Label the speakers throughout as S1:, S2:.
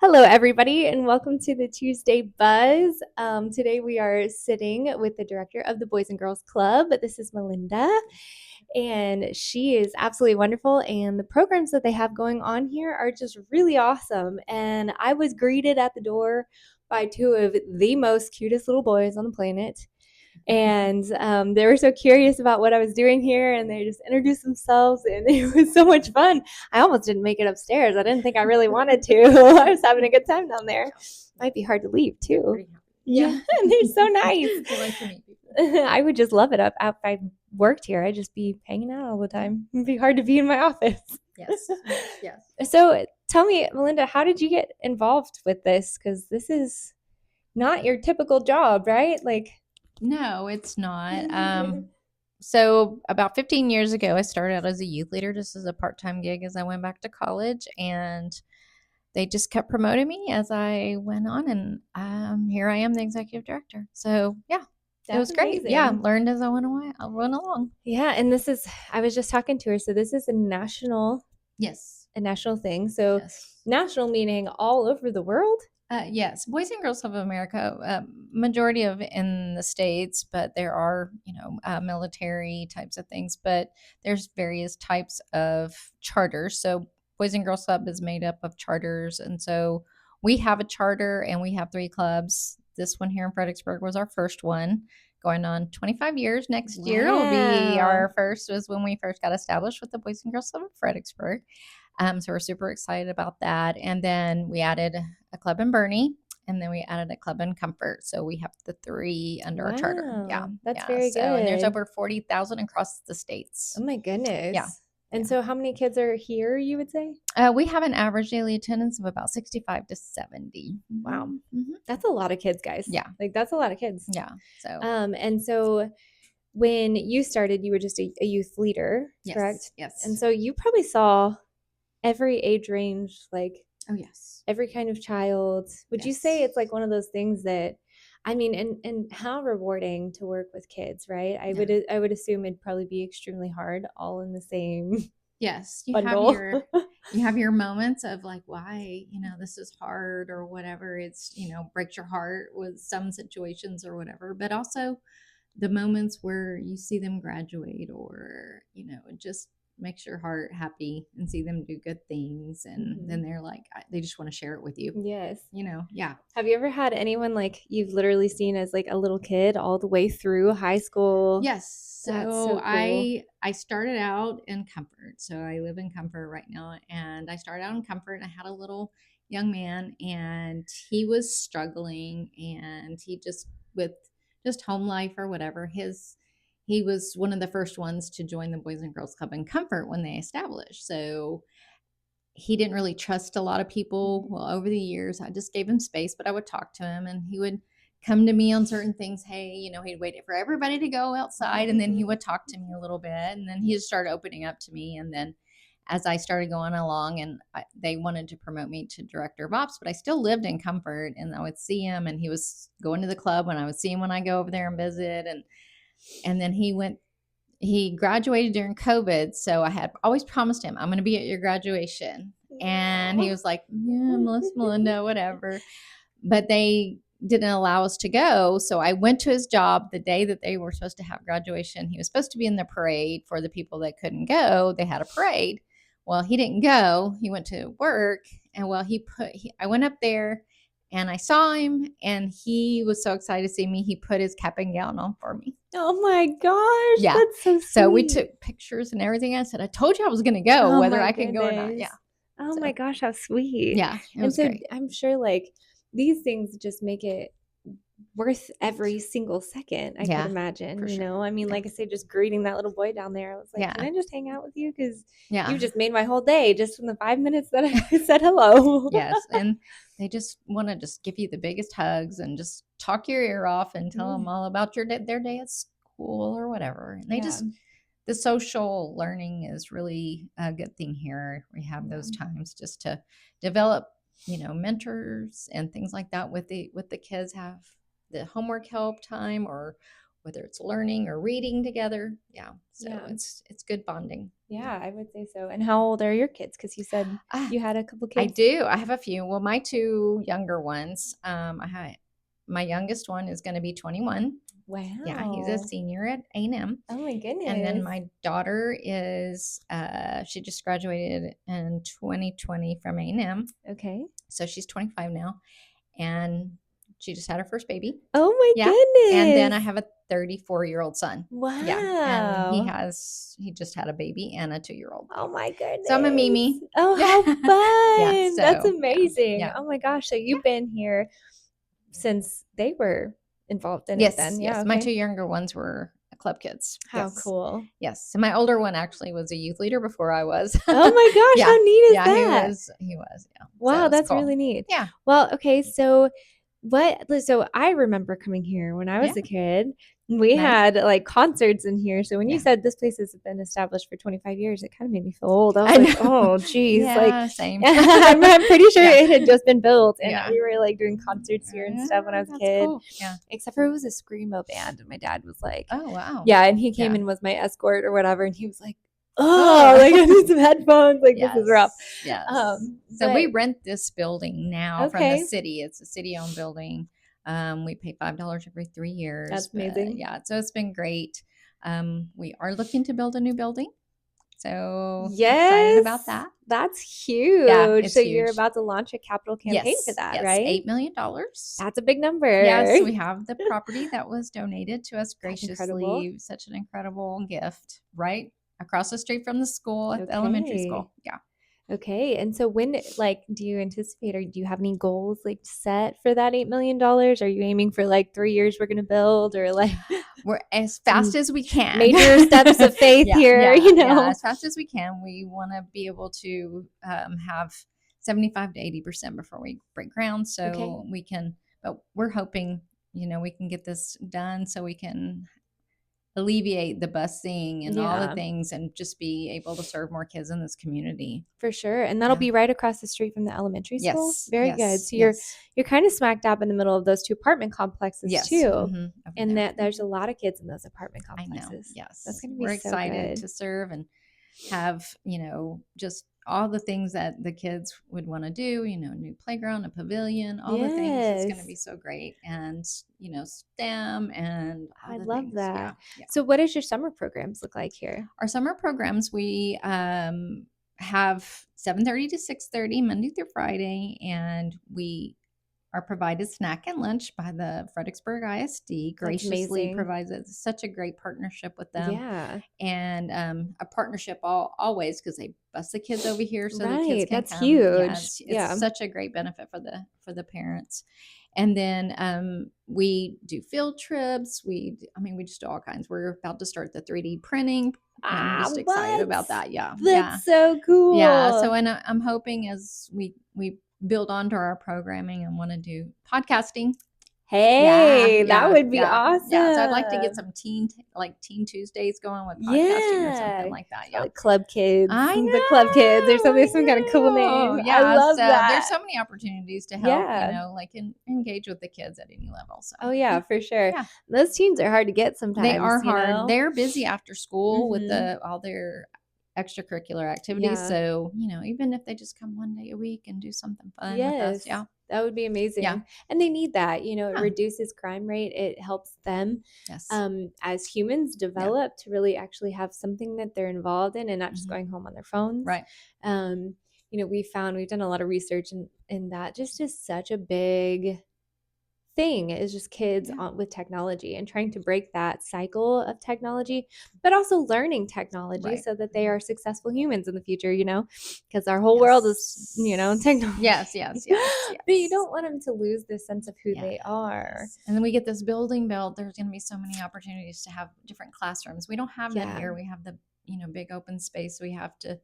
S1: Hello, everybody, and welcome to the Tuesday Buzz. Today we are sitting with the director of the Boys and Girls Club. This is Melinda, and she is absolutely wonderful. And the programs that they have going on here are just really awesome. And I was greeted at the door by two of the most cutest little boys on the planet. And they were so curious about what I was doing here, and they just introduced themselves, and it was so much fun. I almost didn't make it upstairs. I didn't think I really wanted to. I was having a good time down there. Might be hard to leave too. Yeah, and they're so nice.
S2: They like to meet people.
S1: I would just love it if I worked here. I'd just be hanging out all the time. It'd be hard to be in my office.
S2: Yes. Yes.
S1: So tell me, Melinda, how did you get involved with this? Because this is not your typical job, right? Like,
S2: No, it's not. So about 15 years ago, I started out as a youth leader, just as a part-time gig as I went back to college, and they just kept promoting me as I went on, and here I am, the executive director. So yeah, it was great.
S1: amazing.
S2: Yeah, learned as I went away. I went along.
S1: Yeah, and this is I was just talking to her. So this is
S2: Yes.
S1: a national thing. So
S2: Yes.
S1: national meaning all over the world.
S2: Yes, Boys and Girls Club of America, majority of in the States, but there are, military types of things, but there's various types of charters. So Boys and Girls Club is made up of charters. And so we have a charter and we have 3 clubs. This one here in Fredericksburg was our first one, going on 25 years. Next year will be
S1: Wow.
S2: our first, was when we first got established with the Boys and Girls Club of Fredericksburg. So we're super excited about that. And then we added a club in Bernie, and then we added a club in Comfort. So we have the 3 under our charter. Yeah,
S1: That's
S2: yeah.
S1: very
S2: So and there's
S1: good.
S2: over 40,000 across the states.
S1: Oh my goodness.
S2: Yeah.
S1: And
S2: Yeah.
S1: so how many kids are here, you would say?
S2: We have an average daily attendance of about 65 to 70.
S1: Wow.
S2: Mm-hmm.
S1: That's a lot of kids, guys.
S2: Yeah.
S1: Like that's a lot of kids.
S2: Yeah. So
S1: And so when you started, you were just a youth leader, correct?
S2: Yes.
S1: And so you probably saw every age range, like
S2: oh yes.
S1: every kind of child. Would you say it's like one of those things that, I mean, and how rewarding to work with kids, right? I would assume it'd probably be extremely hard, all in the same
S2: Yes,
S1: bundle.
S2: you have your moments of like, why, this is hard or whatever. It's, breaks your heart with some situations or whatever, but also the moments where you see them graduate, or, it just makes your heart happy and see them do good things. And then they're like, they just want to share it with you.
S1: Yes.
S2: Yeah.
S1: Have you ever had anyone like you've literally seen as like a little kid all the way through high school?
S2: Yes.
S1: That's
S2: So
S1: so cool.
S2: I started out in Comfort. So I live in Comfort right now, and I started out in Comfort, and I had a little young man, and he was struggling, and he just, with just home life or whatever, he was one of the first ones to join the Boys and Girls Club in Comfort when they established. So he didn't really trust a lot of people. Well, over the years, I just gave him space, but I would talk to him, and he would come to me on certain things. Hey, he'd wait for everybody to go outside, and then he would talk to me a little bit, and then he just started opening up to me. And then as I started going along, and they wanted to promote me to director of ops, but I still lived in Comfort, and I would see him, and he was going to the club, and I would see him when I go over there and visit. And then he graduated during COVID. So I had always promised him, I'm going to be at your graduation. And he was like, yeah, Melinda, whatever. But they didn't allow us to go. So I went to his job the day that they were supposed to have graduation. He was supposed to be in the parade for the people that couldn't go. They had a parade. Well, he didn't go. He went to work. And I went up there and I saw him, and he was so excited to see me. He put his cap and gown on for me.
S1: Oh my gosh.
S2: Yeah.
S1: That's so sweet.
S2: So we took pictures and everything. I said, I told you I was going to go, whether I could go or not. Yeah.
S1: Oh my gosh, how sweet.
S2: Yeah.
S1: And so
S2: great.
S1: I'm sure like these things just make it worth every single second, I could imagine, I mean, like I said, just greeting that little boy down there, I was like, can I just hang out with you? Because you just made my whole day just from the 5 minutes that I said hello.
S2: Yes. And they just want to just give you the biggest hugs and just talk your ear off and tell them all about their day at school or whatever. And they the social learning is really a good thing here. We have those times just to develop, mentors and things like that with the kids. Have the homework help time, or whether it's learning or reading together. Yeah. So
S1: Yeah.
S2: it's good bonding.
S1: Yeah, I would say so. And how old are your kids? Because you said
S2: Ah,
S1: you had a couple
S2: I
S1: kids.
S2: do. I have a few. Well, my two younger ones, my youngest one is going to be 21. Yeah, he's a
S1: Wow.
S2: senior at A&M.
S1: Oh my
S2: And then
S1: goodness.
S2: my daughter is she just graduated in 2020 from A&M.
S1: Okay.
S2: So she's 25 now, and she just had her first baby.
S1: Oh my
S2: Yeah. And then I
S1: goodness.
S2: have a 34-year-old son. Yeah. And
S1: Wow.
S2: he just had a baby and a 2-year-old.
S1: Oh my
S2: So I'm a
S1: goodness.
S2: Mimi.
S1: Oh, how
S2: Yeah.
S1: fun. That's
S2: So yeah.
S1: amazing.
S2: Yeah.
S1: Oh my gosh. So
S2: Yeah.
S1: you've been here since they were involved in it
S2: Yes.
S1: then. Yeah,
S2: Yes. My
S1: okay.
S2: two younger ones were club kids.
S1: How
S2: Yes.
S1: cool.
S2: Yes. And my older one actually was a youth leader before I was.
S1: Oh my gosh,
S2: Yeah.
S1: how neat is
S2: Yeah. He
S1: that?
S2: was. He was. Yeah. So it
S1: Wow,
S2: was
S1: that's
S2: cool.
S1: really neat.
S2: Yeah.
S1: Well, okay, so so I remember coming here when I
S2: Yeah.
S1: was a kid. We
S2: Nice.
S1: had like concerts in here. So when you
S2: Yeah.
S1: said this place has been established for 25 years, it kind of made me feel old. I was
S2: I
S1: like,
S2: know.
S1: oh, geez. Like,
S2: Yeah. Same.
S1: I'm pretty sure
S2: Yeah.
S1: it had just been built and
S2: Yeah.
S1: we were like doing concerts here and stuff when I was a
S2: That's
S1: kid.
S2: cool. Yeah.
S1: Except for it was a screamo band. And my dad was like,
S2: Oh, wow.
S1: yeah. And he came
S2: Yeah.
S1: and was my escort or whatever. And he was like, oh, like I need some headphones. Like, this is rough.
S2: Yes. So we
S1: But
S2: rent this building now from the
S1: okay.
S2: city. It's a city-owned building. We pay $5 every 3 years.
S1: That's
S2: But
S1: amazing.
S2: yeah, so it's been great. We are looking to build a new building. So excited about
S1: Yes,
S2: that.
S1: that's
S2: Yeah,
S1: huge.
S2: it's
S1: So you're
S2: huge.
S1: about to launch a capital campaign for
S2: Yes,
S1: that,
S2: yes,
S1: right?
S2: $8 million.
S1: That's a big number.
S2: Yes, we have the property that was donated to us
S1: That's incredible.
S2: graciously. Such an incredible gift, right across the street from the school at the elementary
S1: Okay.
S2: school. Yeah.
S1: Okay. And so when like do you anticipate or do you have any goals like set for that $8 million? Are you aiming for like 3 years we're gonna build or like
S2: We're as
S1: some
S2: fast as we can.
S1: major steps of faith
S2: Yeah,
S1: here,
S2: yeah,
S1: you
S2: yeah.
S1: know?
S2: As fast as we can. We want to be able to have 75 to 80% before we break ground,
S1: Okay.
S2: so we can. But we're hoping, we can get this done so we can alleviate the busing and all the
S1: Yeah,
S2: things, and just be able to serve more kids in this community.
S1: for sure. And that'll
S2: Yeah.
S1: be right across the street from the elementary school.
S2: Yes.
S1: Very good.
S2: Yes.
S1: So
S2: Yes.
S1: you're kind of smack dab in the middle of those two apartment complexes
S2: Yes.
S1: too.
S2: Over
S1: And
S2: there.
S1: that there's a lot of kids in those apartment
S2: I know.
S1: complexes.
S2: Yes.
S1: That's going to be
S2: We're
S1: so
S2: excited
S1: good.
S2: to serve and have, just all the things that the kids would want to do, new playground, a pavilion, all the things. It's going to
S1: Yes.
S2: be so great. And, STEM and all
S1: I
S2: the
S1: love
S2: things.
S1: that.
S2: Yeah. Yeah.
S1: So what does your summer programs look like here?
S2: Our summer programs, we have 7:30 to 6:30 Monday through Friday, and we are provided snack and lunch by the Fredericksburg ISD. Graciously
S1: amazing.
S2: provides us such a great partnership with them.
S1: Yeah.
S2: And a partnership always, because they bus the kids over here so the kids
S1: Right.
S2: can
S1: That's
S2: come.
S1: huge.
S2: Yeah, it's
S1: Yeah.
S2: such a great benefit for the parents. And then we do field trips. We just do all kinds. We're about to start the 3D printing. I'm just excited about that. Yeah, yeah,
S1: That's so cool.
S2: yeah. So, and I'm hoping as we build onto our programming and want to do podcasting.
S1: Hey, that
S2: Yeah,
S1: would be
S2: yeah,
S1: awesome.
S2: yeah. So I'd like to get some Teen Tuesdays going with podcasting or something like that. Yeah,
S1: Like Club Kids.
S2: I know.
S1: The Club Kids or something, some kind of cool name.
S2: Yeah,
S1: I love
S2: so
S1: that.
S2: there's so many opportunities to help,
S1: Yeah.
S2: engage with the kids at any level. So
S1: Oh yeah, for sure.
S2: Yeah.
S1: Those teens are hard to get sometimes.
S2: They are hard.
S1: know?
S2: They're busy after school with
S1: Mhm.
S2: all their extracurricular activities.
S1: Yeah.
S2: So, even if they just come one day a week and do something fun with us.
S1: Yes.
S2: Yeah.
S1: That would be amazing.
S2: Yeah.
S1: And they need that. It
S2: Yeah.
S1: reduces crime rate. It helps them
S2: Yes.
S1: as humans develop to really actually have something that they're involved in and not just
S2: Mhm.
S1: going home on their phones.
S2: Right.
S1: We've done a lot of research in that just is such a big thing is just kids
S2: Yeah.
S1: with technology and trying to break that cycle of technology, but also learning technology
S2: Right.
S1: so that they are successful humans in the future, because our whole world is, technology.
S2: Yes, yes, yes,
S1: But you
S2: yes.
S1: don't want them to lose the sense of who they are.
S2: Yes. And then we get this building built. There's going to be so many opportunities to have different classrooms. We don't have that
S1: Yeah.
S2: here. We have the, big open space. We have to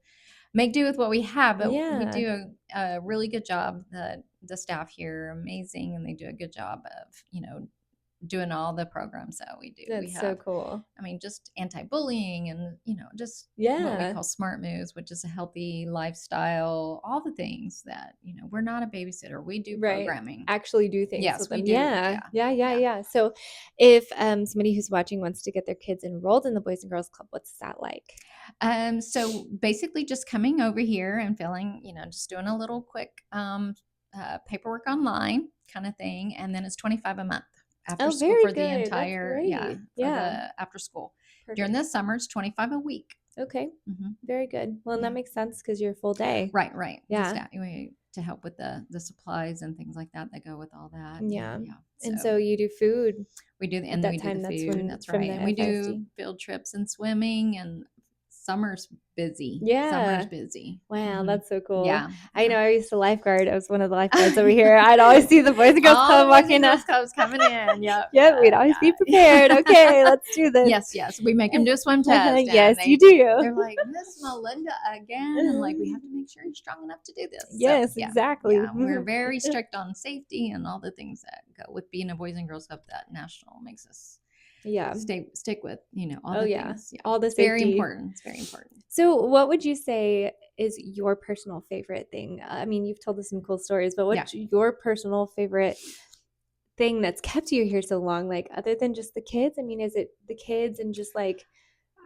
S2: make do with what we have, but we
S1: Yeah.
S2: do a really good job. The staff here are amazing, and they do a good job of, doing all the programs that we do. We
S1: That's so
S2: have,
S1: cool.
S2: I mean, just anti-bullying and, just what we
S1: Yeah.
S2: call smart moves, which is a healthy lifestyle, all the things that, we're not a babysitter. We do
S1: Right.
S2: programming.
S1: Actually do things
S2: Yes,
S1: with
S2: we
S1: them.
S2: do.
S1: Yeah.
S2: Yeah.
S1: Yeah. Yeah.
S2: Yeah.
S1: Yeah. So if somebody who's watching wants to get their kids enrolled in the Boys and Girls Club, what's that like?
S2: So basically just coming over here and filling, just doing a little quick paperwork online kind of thing. And then it's 25 a month after
S1: Oh,
S2: school
S1: very
S2: for the
S1: good. That's
S2: entire,
S1: great.
S2: for
S1: Yeah.
S2: the after school. During
S1: Perfect.
S2: the summer, it's 25 a week.
S1: Okay.
S2: Mm-hmm.
S1: Very good. Well, and
S2: Yeah.
S1: that makes sense because you're a full day.
S2: Right, right.
S1: Yeah.
S2: To help with the supplies and things like that go with all that.
S1: Yeah.
S2: Yeah.
S1: And so you do food
S2: we do,
S1: at
S2: and
S1: that
S2: we do
S1: time.
S2: the
S1: That's
S2: food.
S1: when
S2: That's
S1: from
S2: right.
S1: the
S2: And we
S1: FISD.
S2: do field trips and swimming, and summer's busy.
S1: Yeah.
S2: Summer's busy.
S1: Wow, that's so cool.
S2: Yeah.
S1: I know I used to lifeguard. I was one of the lifeguards over here. I'd always see the Boys and Girls
S2: All
S1: Club
S2: the Boys and
S1: walking
S2: Girls
S1: up.
S2: Clubs coming in. Yep.
S1: Yeah, we'd always be prepared. Okay, let's do this.
S2: Yes. We make them do a swim test.
S1: Yes,
S2: and
S1: you do.
S2: They're like, Miss Melinda again. I'm like, we have to make sure you're strong enough to do this.
S1: Yes,
S2: So, yeah,
S1: exactly.
S2: Yeah, we're very strict on safety and all the things that go with being a Boys and Girls Club. That national makes us stick with all the things. Yeah.
S1: All the
S2: It's
S1: safety.
S2: very important. It's very important.
S1: So what would you say is your personal favorite thing? I mean, you've told us some cool stories, but what's your personal favorite thing that's kept you here so long, like other than just the kids? I mean, is it the kids and just like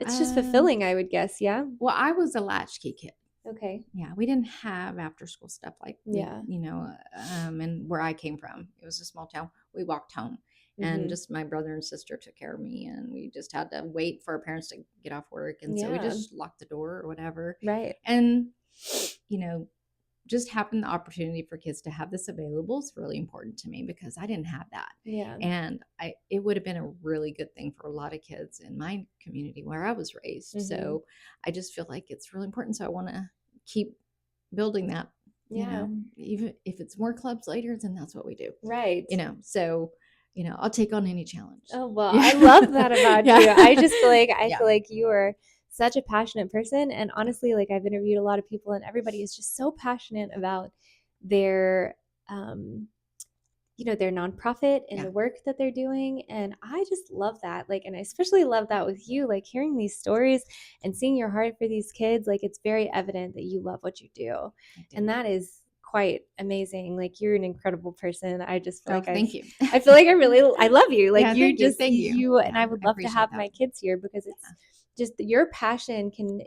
S1: it's just fulfilling, I would guess. Yeah.
S2: Well, I was a latchkey kid.
S1: Okay.
S2: Yeah, we didn't have after school stuff like
S1: Yeah.
S2: and where I came from, it was a small town. We walked home, and just my brother and sister took care of me, and we just had to wait for our parents to get off work, and so we just locked the door or whatever.
S1: Right.
S2: And just having the opportunity for kids to have this available is really important to me because I didn't have that.
S1: Yeah.
S2: And it would have been a really good thing for a lot of kids in my community where I was raised. So I just feel like it's really important. So I want to keep building that, even if it's more clubs later, then that's what we do.
S1: Right.
S2: So, I'll take on any challenge.
S1: Oh, well, I love that about you. I just feel like, feel like you are such a passionate person. And honestly, like I've interviewed a lot of people and everybody is just so passionate about their, their nonprofit and the work that they're doing. And I just love that. Like, and I especially love that with you, like hearing these stories and seeing your heart for these kids. Like it's very evident that you love what you do. And that is quite amazing. Like you're an incredible person. I just feel like
S2: thank you.
S1: I feel like I love you. Like you just
S2: thank you.
S1: and I would love to have my kids here because it's just your passion can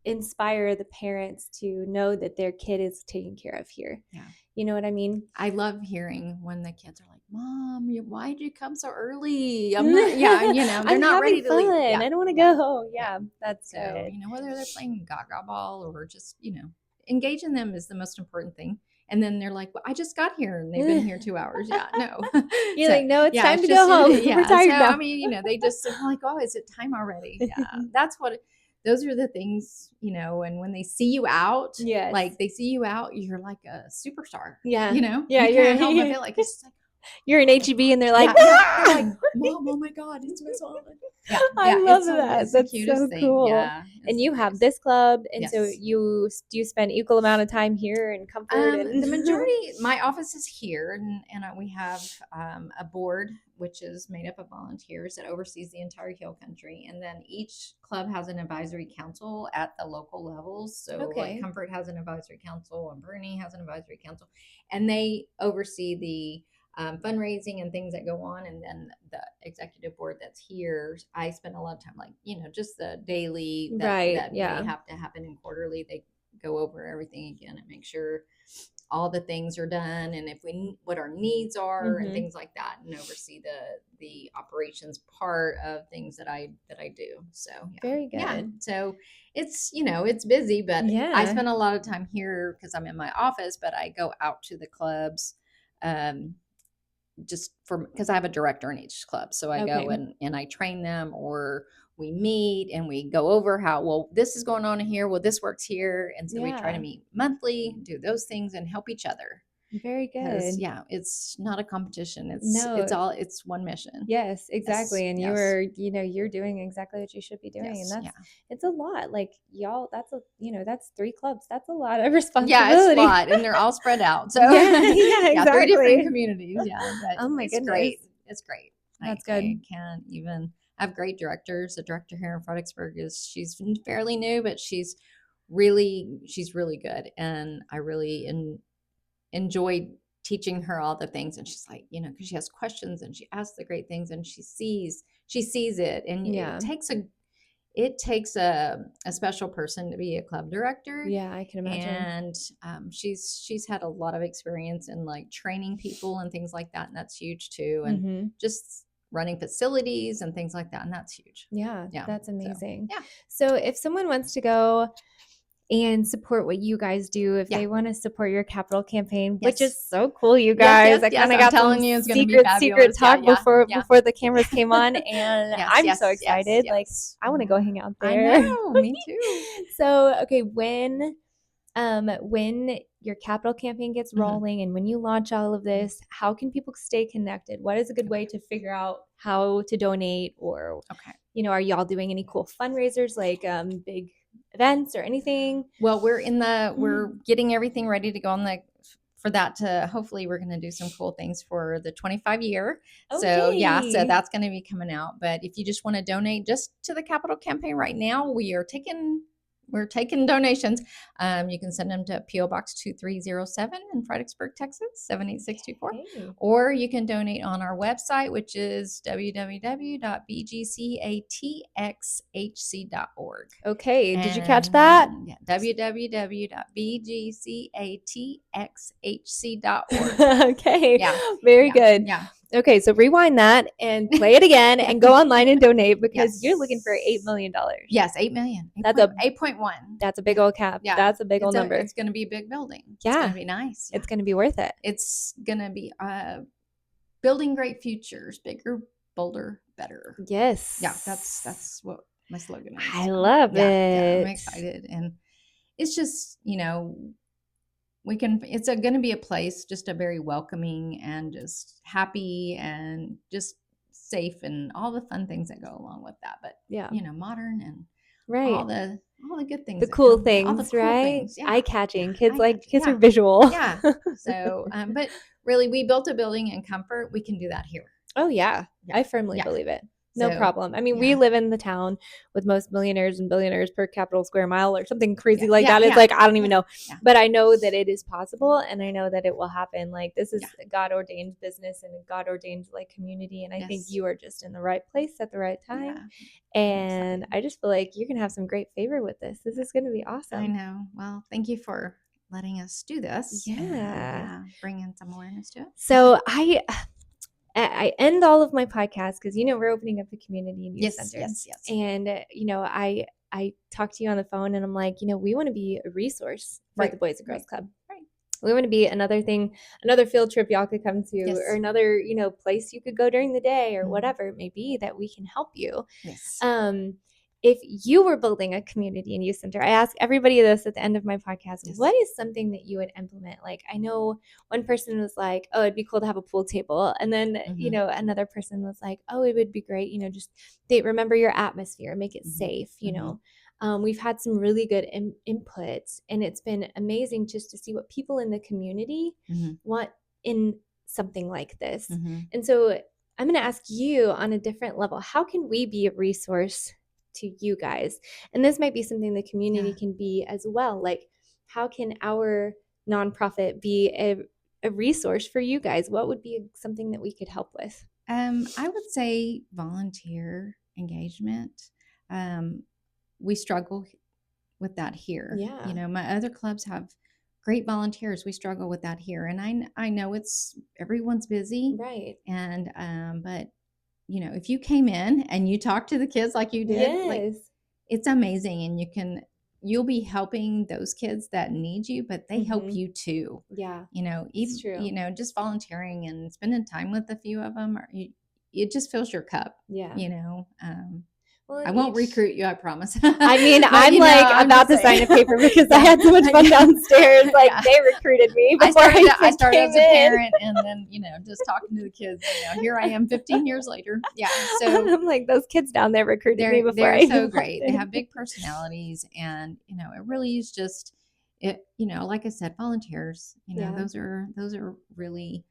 S1: inspire the parents to know that their kid is taken care of here.
S2: Yeah.
S1: You know what I mean?
S2: I love hearing when the kids are like, Mom, why'd you come so early? I'm not, they're not ready to leave. Yeah.
S1: I don't want to go. Yeah, that's
S2: so,
S1: good.
S2: Whether they're playing gaga ball or just, engaging them is the most important thing. And then they're like, well, I just got here and they've been here 2 hours. Yeah, no.
S1: You're like, no, it's time to go home. We're tired now.
S2: I mean, they just like, oh, is it time already? Yeah, those are the things, and when they see you out, like they see you out, you're like a superstar.
S1: Yeah.
S2: Yeah, you can't help but feel like it's just like,
S1: you're in HEB and they're like,
S2: they're like, Mom, oh my God, it's Miss Holland. Yeah,
S1: I love that. That's so cool.
S2: Yeah,
S1: and you have this club, and so you spend equal amount of time here in Comfort.
S2: The majority, my office is here, and we have a board which is made up of volunteers that oversees the entire Hill Country, and then each club has an advisory council at the local levels. So, like Comfort has an advisory council, and Bernie has an advisory council, and they oversee the fundraising and things that go on. And then the executive board that's here, I spend a lot of time, like, just the daily that may have to happen in quarterly. They go over everything again and make sure all the things are done, and what our needs are and things like that, and oversee the operations part of things that I do. So
S1: very good.
S2: Yeah. So it's it's busy, but I spend a lot of time here because I'm in my office, but I go out to the clubs just because I have a director in each club. So I go and I train them, or we meet and we go over how, this is going on here. Well, this works here. And so we try to meet monthly, do those things and help each other.
S1: Very good.
S2: Yeah, it's not a competition. It's one mission.
S1: Yes, exactly. And you're doing exactly what you should be doing. And it's a lot. Like y'all, that's 3 clubs. That's a lot of responsibility.
S2: Yeah, it's a lot, and they're all spread out. So
S1: exactly.
S2: 3 different communities. Yeah, but
S1: oh my goodness,
S2: great. It's great.
S1: That's good.
S2: I can't even. I have great directors. The director here in Fredericksburg she's fairly new, but she's really good, and I really enjoyed teaching her all the things. And she's like, because she has questions and she asks the great things, and she sees it, and
S1: Yeah.
S2: it takes a special person to be a club director.
S1: Yeah, I can imagine.
S2: And she's had a lot of experience in like training people and things like that, and that's huge too. And
S1: Mm-hmm.
S2: just running facilities and things like that, and that's huge.
S1: Yeah,
S2: Yeah,
S1: that's amazing.
S2: yeah.
S1: So if someone wants to go and support what you guys do, if
S2: Yeah.
S1: they want to support your capital campaign, which
S2: Yes.
S1: is so cool, you
S2: Yes,
S1: guys. I kind of
S2: I'm
S1: got some
S2: telling you, it's going to be
S1: secret
S2: fabulous. Yeah,
S1: talk
S2: yeah, yeah.
S1: before the cameras came on, and
S2: Yes,
S1: I'm
S2: yes,
S1: so
S2: yes,
S1: excited. Like,
S2: yes.
S1: I want to go hang out
S2: I
S1: there.
S2: know, me too.
S1: So, okay, when your capital campaign gets
S2: Mhm.
S1: rolling and when you launch all of this, how can people stay connected? What is a good way to figure out how to donate? Or,
S2: Okay.
S1: are y'all doing any cool fundraisers like big events or anything?
S2: Well, we're getting everything ready to go on for that. To hopefully we're going to do some cool things for the 25 year. So yeah, so
S1: yay.
S2: that's going to be coming out. But if you just want to donate just to the capital campaign right now, we're taking donations. You can send them to PO Box 2307 in Fredericksburg, Texas 78624,
S1: Hey.
S2: or you can donate on our website, which is www.bgcatxhc.org.
S1: Okay, did you catch that?
S2: Yeah, www.bgcatxhc.org.
S1: Okay,
S2: Yeah,
S1: very
S2: yeah,
S1: good.
S2: yeah.
S1: Okay, so rewind that and play it again and go online and donate because
S2: Yes.
S1: you're looking for $8 million.
S2: Yes, 8 million.
S1: That's a
S2: 8.1.
S1: That's a big old cap.
S2: Yeah,
S1: That's a big old number.
S2: It's going to be a big building. It's
S1: Yeah.
S2: going to be nice. Yeah.
S1: It's going to be worth it.
S2: It's going to be building great futures, bigger, bolder, better.
S1: Yes.
S2: Yeah, that's what my slogan is.
S1: I love
S2: Yeah,
S1: it.
S2: I'm excited, and it's just it's going to be a place, just a very welcoming and just happy and just safe and all the fun things that go along with that. But
S1: Yeah.
S2: modern and
S1: Right.
S2: all the good things,
S1: The cool
S2: all
S1: things,
S2: the cool
S1: right?
S2: things. Yeah.
S1: Eye-catching. Kids
S2: Yeah.
S1: are visual.
S2: Yeah. So, but really, we built a building in comfort. We can do that here.
S1: Oh yeah.
S2: Yeah.
S1: I firmly
S2: Yeah.
S1: believe it. No
S2: So,
S1: problem. I mean,
S2: yeah.
S1: we live in the town with most millionaires and billionaires per capital square mile or something crazy
S2: Yeah,
S1: like
S2: yeah,
S1: that. It's
S2: yeah,
S1: like, I don't even know.
S2: yeah.
S1: But I know that it is possible and I know that it will happen. Like this is
S2: Yeah.
S1: a God ordained business and a God ordained like community. And I think
S2: Yes.
S1: you are just in the right place at the right time.
S2: Yeah.
S1: And I just feel like you're going to have some great favor with this. This is going to be awesome.
S2: I know. Well, thank you for letting us do this.
S1: Yeah.
S2: And, bringing some awareness to it.
S1: So I end all of my podcasts because we're opening up a community and youth center.
S2: Yes.
S1: And I talk to you on the phone and I'm like, we want to be a resource for the Boys and Girls Club.
S2: Right.
S1: We want to be another field trip y'all could come to,
S2: Yes.
S1: or another place you could go during the day, or
S2: Mhm.
S1: whatever it may be that we can help you.
S2: Yes.
S1: If you were building a community and youth center, I ask everybody this at the end of my podcast,
S2: Yes.
S1: what is something that you would implement? Like, I know one person was like, oh, it'd be cool to have a pool table. And then, another person was like, oh, it would be great, just remember your atmosphere, make it safe, we've had some really good inputs, and it's been amazing just to see what people in the community want in something like this. And so I'm going to ask you on a different level, how can we be a resource to you guys? And this might be something the community can be as well. Like, how can our nonprofit be a resource for you guys? What would be something that we could help with?
S2: I would say volunteer engagement. We struggle with that here.
S1: Yeah.
S2: My other clubs have great volunteers. We struggle with that here. And I know everyone's busy.
S1: Right.
S2: And, but if you came in and you talked to the kids like you did, like, it's amazing. And you'll be helping those kids that need you, but they help you too.
S1: Yeah.
S2: Even,
S1: true.
S2: Just volunteering and spending time with a few of them, it just fills your cup.
S1: Yeah.
S2: Well, I won't recruit you, I promise.
S1: I mean, I'm about to sign a paper because I had so much fun downstairs. Like they recruited me before
S2: I started as a parent, and then just talking to the kids. Here I am, 15 years later. Yeah, so
S1: I'm like, those kids down there recruited me before.
S2: They're so great. They have big personalities, and it really is just it. Like I said, volunteers. Those are really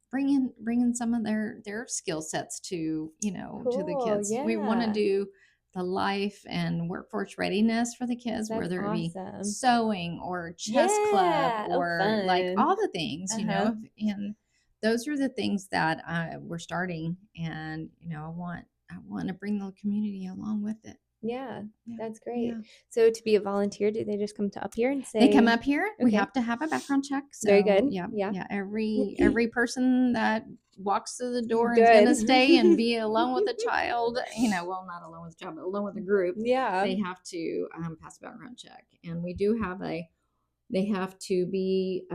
S2: bringing some of their skill sets to to the
S1: Cool.
S2: kids. We want to
S1: Yeah.
S2: do the life and workforce readiness for the kids,
S1: That's
S2: whether it be
S1: awesome.
S2: sewing or chess club
S1: Yeah. Oh,
S2: or like
S1: fun.
S2: all the things,
S1: Uh-huh.
S2: and those are the things that we're starting, and I want to bring the community along with it.
S1: Yeah,
S2: Yeah,
S1: that's great.
S2: yeah.
S1: So to be a volunteer, do they just come to up here and
S2: They come
S1: say,
S2: up here. We
S1: okay,
S2: have to have a background check.
S1: very
S2: So
S1: good.
S2: yeah,
S1: Yeah.
S2: yeah. Every person that walks through the door and is going
S1: Good.
S2: to stay and be alone with a child, well, not alone with a child, but alone with a group,
S1: Yeah.
S2: they have to pass a background check. And we do have they have to be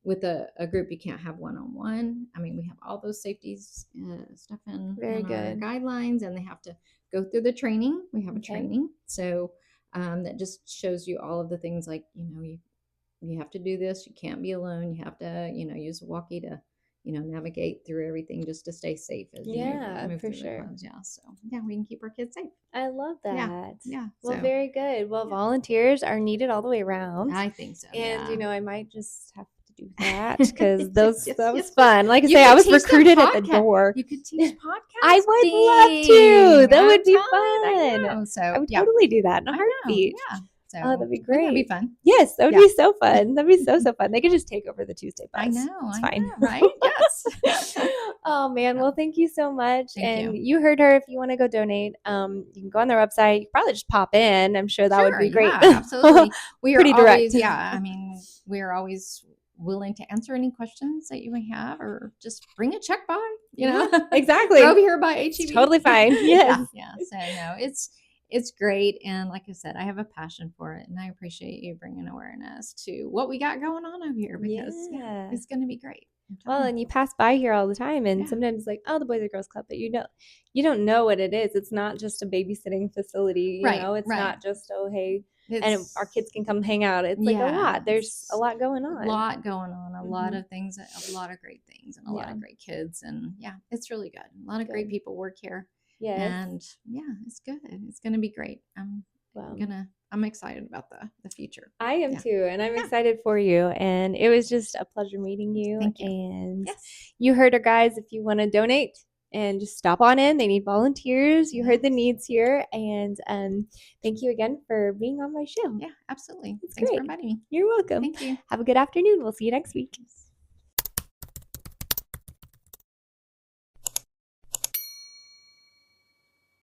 S2: with a group. You can't have one-on-one. I mean, we have all those safeties stuff
S1: Very
S2: in our
S1: good.
S2: guidelines, and they have to go through the training. We have a
S1: Okay.
S2: training. So that just shows you all of the things, like you have to do this. You can't be alone. You have to use a walkie to navigate through everything, just to stay safe as you
S1: Yeah,
S2: move
S1: for
S2: through the
S1: sure.
S2: clubs. Yeah, so yeah, we can keep our kids safe.
S1: I love
S2: Yeah,
S1: that.
S2: yeah.
S1: Well,
S2: So
S1: very good. Well,
S2: yeah,
S1: volunteers are needed all the way around.
S2: I think so.
S1: And,
S2: Yeah.
S1: I might just have to do that because those
S2: Yes,
S1: that was
S2: yes, yes.
S1: fun. Like I
S2: You
S1: say, I
S2: could
S1: was
S2: teach them
S1: recruited at the
S2: podcast.
S1: door.
S2: You could teach
S1: I would love to.
S2: podcasting.
S1: That
S2: I'm
S1: would be
S2: telling you, I
S1: fun.
S2: know.
S1: I
S2: So
S1: would
S2: yeah,
S1: totally do that in a
S2: I know.
S1: heartbeat.
S2: Yeah.
S1: Oh,
S2: So
S1: that'd be
S2: wouldn't that be
S1: great.
S2: fun?
S1: Yes, that would
S2: Yeah.
S1: be so fun. That'd be so, so fun. They could just take over the Tuesday
S2: I
S1: bus.
S2: know.
S1: It's
S2: I
S1: fine.
S2: know. Right? Yes.
S1: Oh man,
S2: Yeah.
S1: well thank you so much.
S2: Thank
S1: And
S2: you.
S1: you heard her. If you want to go donate, you can go on their website. You can probably just pop in. I'm sure that would
S2: Sure.
S1: be great.
S2: Yeah. Absolutely. We are
S1: Pretty direct.
S2: always. Yeah. I mean, we are always willing to answer any questions that you may have, or just bring a check by.
S1: Yeah,
S2: We're
S1: exactly.
S2: over here by
S1: It's
S2: HEB.
S1: totally fine. Yes.
S2: Yeah. Yeah. So no, it's great, and like I said, I have a passion for it, and I appreciate you bringing awareness to what we got going on over here, because
S1: Yeah.
S2: it's going to be great.
S1: Well, and you pass by here all the time, and
S2: Yeah.
S1: sometimes like, oh, the Boys and Girls Club, but you don't know what it is. It's not just a babysitting facility,
S2: Right.
S1: It's
S2: Right.
S1: not just, oh, hey, and our
S2: It's
S1: kids can come hang out. It's like a
S2: yeah.
S1: lot. There's a lot going
S2: A
S1: on.
S2: lot going on, a lot
S1: Mhm.
S2: of things, a lot of great things, and a lot
S1: Yeah.
S2: of great kids, and yeah, it's really good. A lot of great
S1: Good.
S2: people work here,
S1: Yes.
S2: and yeah, it's good. It's going to be great.
S1: Well,
S2: I'm excited about the future.
S1: I am
S2: Yeah.
S1: too, and I'm
S2: Yeah.
S1: excited for you. And it was just a pleasure meeting you.
S2: Thank you.
S1: And
S2: Yes.
S1: you heard her, guys. If you want to donate and just stop on in, they need volunteers. You heard the
S2: Yes.
S1: needs here. And thank you again for being on my show.
S2: Yeah, absolutely.
S1: It's
S2: Thanks for
S1: great.
S2: inviting me.
S1: You're welcome.
S2: Thank you.
S1: Have a good afternoon. We'll see you next week.